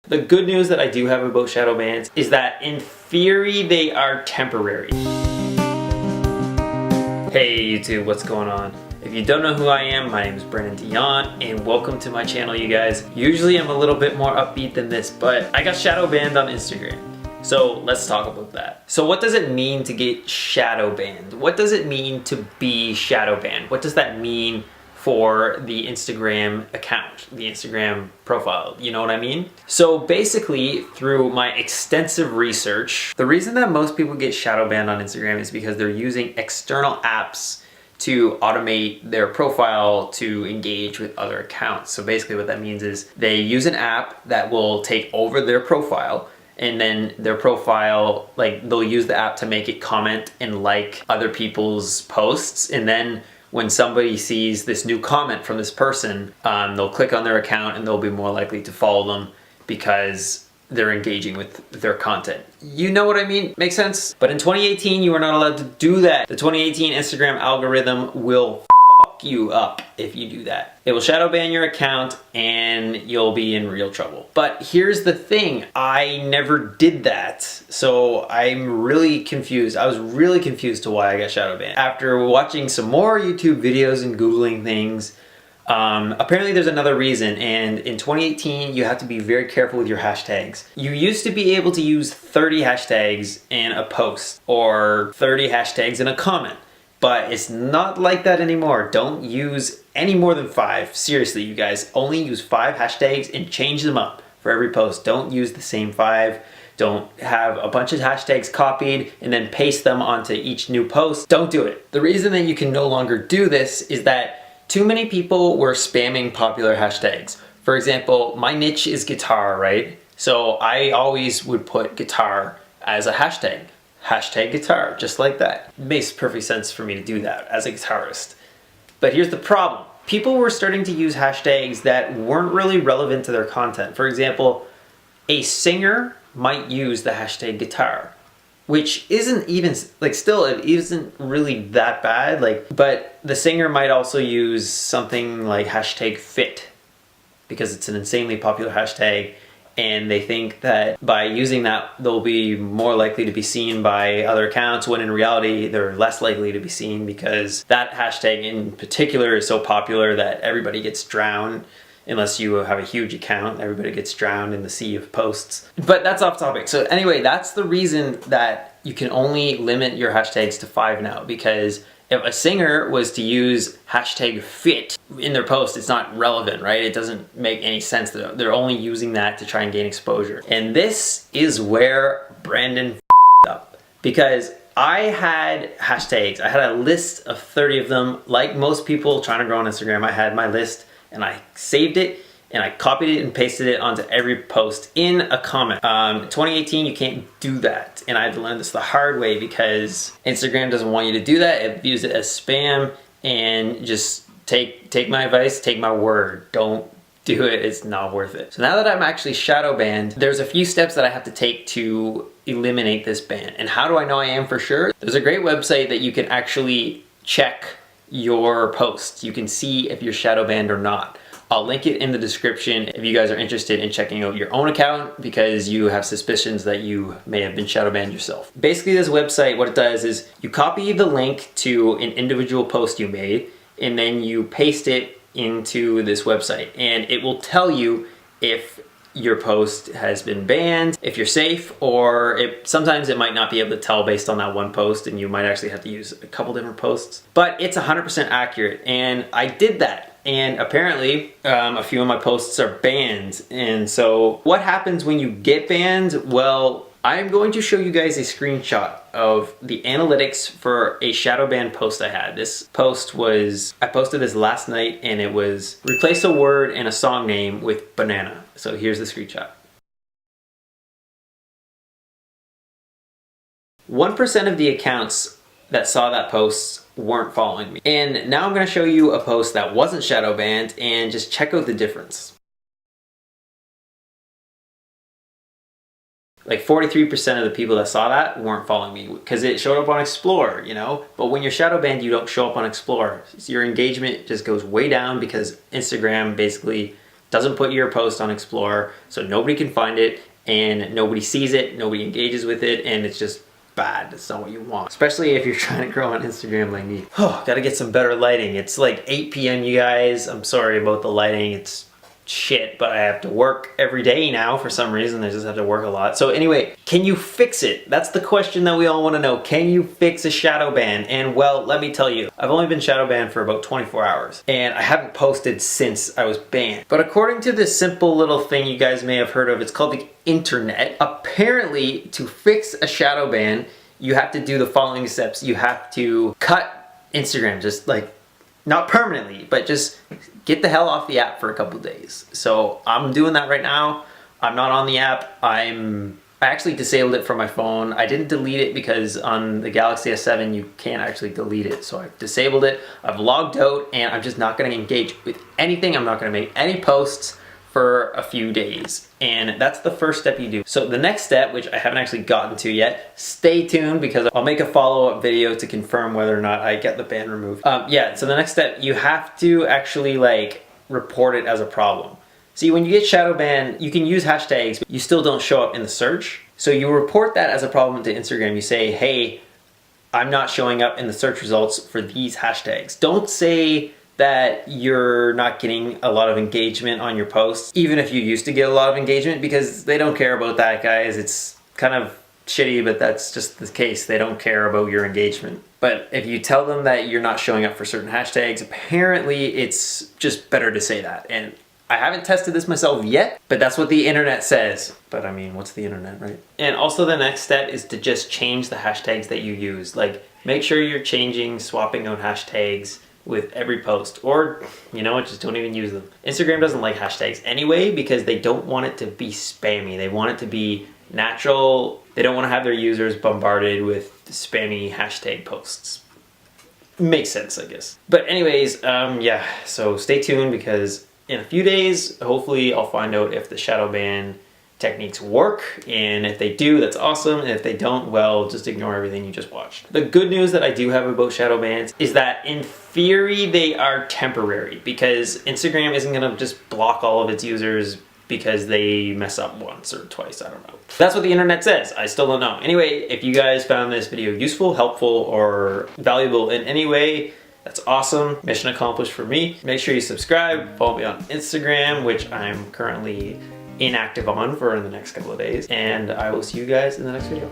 The good news that I do have about shadow bans is that in theory they are temporary. Hey YouTube, what's going on? If you don't know who I am, my name is Brandondeon and welcome to my channel, you guys. Usually I'm a little bit more upbeat than this, but I got shadow banned on Instagram. So let's talk about that. So what does it mean to get shadow banned? What does it mean to be shadow banned? What does that mean for the Instagram account, the Instagram profile? You know what I mean? So basically, through my extensive research, the reason that most people get shadow banned on Instagram is because they're using external apps to automate their profile to engage with other accounts. So basically what that means is they use an app that will take over their profile, and then their profile, like they'll use the app to make it comment and like other people's posts, and then when somebody sees this new comment from this person, they'll click on their account and they'll be more likely to follow them because they're engaging with their content. You know what I mean? Makes sense? But in 2018, you are not allowed to do that. The 2018 Instagram algorithm will fuck you up if you do that. It will shadow ban your account and you'll be in real trouble. But here's the thing, I never did that. So I'm really confused. I was really confused to why I got shadow banned. After watching some more YouTube videos and Googling things, apparently there's another reason, and in 2018 you have to be very careful with your hashtags. You used to be able to use 30 hashtags in a post or 30 hashtags in a comment, but it's not like that anymore. Don't use any more than 5. Seriously, you guys, only use 5 hashtags and change them up for every post. Don't use the same 5. Don't have a bunch of hashtags copied and then paste them onto each new post. Don't do it. The reason that you can no longer do this is that too many people were spamming popular hashtags. For example, my niche is guitar, right? So I always would put guitar as a hashtag. Hashtag guitar, just like that. It makes perfect sense for me to do that as a guitarist. But here's the problem. People were starting to use hashtags that weren't really relevant to their content. For example, a singer might use the hashtag guitar, which isn't even, like, still it isn't really that bad, like, but the singer might also use something like hashtag fit because it's an insanely popular hashtag, and they think that by using that they'll be more likely to be seen by other accounts, when in reality they're less likely to be seen because that hashtag in particular is so popular that everybody gets drowned. Unless you have a huge account, everybody gets drowned in the sea of posts. But that's off topic. So anyway, that's the reason that you can only limit your hashtags to 5 now, because if a singer was to use hashtag fit in their post, it's not relevant, right? It doesn't make any sense. They're only using that to try and gain exposure. And this is where Brandon f***ed up, because I had hashtags. I had a list of 30 of them. Like most people trying to grow on Instagram, I had my list and I saved it and I copied it and pasted it onto every post in a comment. 2018, you can't do that. And I had to learn this the hard way because Instagram doesn't want you to do that. It views it as spam, and just take my advice, take my word. Don't do it, it's not worth it. So now that I'm actually shadow banned, there's a few steps that I have to take to eliminate this ban. And how do I know I am for sure? There's a great website that you can actually check your posts. You can see if you're shadow banned or not. I'll link it in the description if you guys are interested in checking out your own account because you have suspicions that you may have been shadow banned yourself. Basically, this website, what it does is you copy the link to an individual post you made and then you paste it into this website, and it will tell you if your post has been banned, if you're safe, or sometimes it might not be able to tell based on that one post and you might actually have to use a couple different posts. But it's 100% accurate, and I did that. And apparently a few of my posts are banned. And so what happens when you get banned? Well, I'm going to show you guys a screenshot of the analytics for a shadow ban post I had. This post was, I posted this last night, and it was replace a word and a song name with banana. So here's the screenshot. 1% of the accounts that saw that post weren't following me. And now I'm gonna show you a post that wasn't shadow banned and just check out the difference. Like 43% of the people that saw that weren't following me because it showed up on Explore, you know? But when you're shadow banned, you don't show up on Explore. So your engagement just goes way down because Instagram basically doesn't put your post on Explorer, so nobody can find it and nobody sees it, nobody engages with it, and it's just bad. It's not what you want, especially if you're trying to grow on Instagram like me. Oh, gotta get some better lighting. It's like 8 p.m. you guys. I'm sorry about the lighting. It's shit, but I have to work every day now for some reason. I just have to work a lot. So anyway, can you fix it? That's the question that we all want to know. Can you fix a shadow ban? And well, let me tell you, I've only been shadow banned for about 24 hours and I haven't posted since I was banned. But according to this simple little thing you guys may have heard of, it's called the internet. Apparently, to fix a shadow ban, you have to do the following steps. You have to cut Instagram, just like, not permanently, but just get the hell off the app for a couple days. So I'm doing that right now. I'm not on the app. I actually disabled it from my phone. I didn't delete it because on the Galaxy S7 you can't actually delete it. So I've disabled it. I've logged out and I'm just not gonna engage with anything. I'm not gonna make any posts for a few days. And that's the first step you do. So the next step, which I haven't actually gotten to yet, stay tuned because I'll make a follow-up video to confirm whether or not I get the ban removed. Yeah, so the next step, you have to actually like report it as a problem. See, when you get shadow banned, you can use hashtags, but you still don't show up in the search. So you report that as a problem to Instagram. You say, hey, I'm not showing up in the search results for these hashtags. Don't say that you're not getting a lot of engagement on your posts, even if you used to get a lot of engagement, because they don't care about that, guys. It's kind of shitty, but that's just the case. They don't care about your engagement. But if you tell them that you're not showing up for certain hashtags, apparently it's just better to say that. And I haven't tested this myself yet, but that's what the internet says. But I mean, what's the internet, right? And also the next step is to just change the hashtags that you use. Like, make sure you're swapping out hashtags with every post, or you know what, just don't even use them. Instagram doesn't like hashtags anyway because they don't want it to be spammy. They want it to be natural. They don't want to have their users bombarded with spammy hashtag posts. Makes sense, I guess. But anyways, yeah, so stay tuned because in a few days, hopefully I'll find out if the shadow ban techniques work, and if they do, that's awesome, and if they don't, well, just ignore everything you just watched. The good news that I do have about shadow bans is that in theory they are temporary, because Instagram isn't gonna just block all of its users because they mess up once or twice, I don't know. That's what the internet says, I still don't know. Anyway, if you guys found this video useful, helpful, or valuable in any way, that's awesome. Mission accomplished for me. Make sure you subscribe, follow me on Instagram, which I'm currently inactive on for the next couple of days, and I will see you guys in the next video.